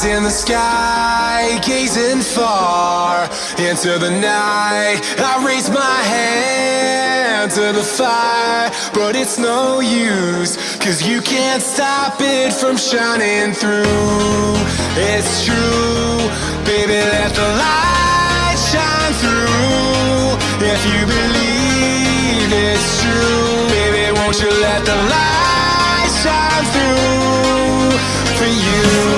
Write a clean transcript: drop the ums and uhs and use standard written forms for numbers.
Eyes in the sky, gazing far into the night. I raise my hand to the fire, but it's no use, 'cause you can't stop it from shining through. It's true, baby, let the light shine through. If you believe it's true, baby, won't you let the light shine through for you?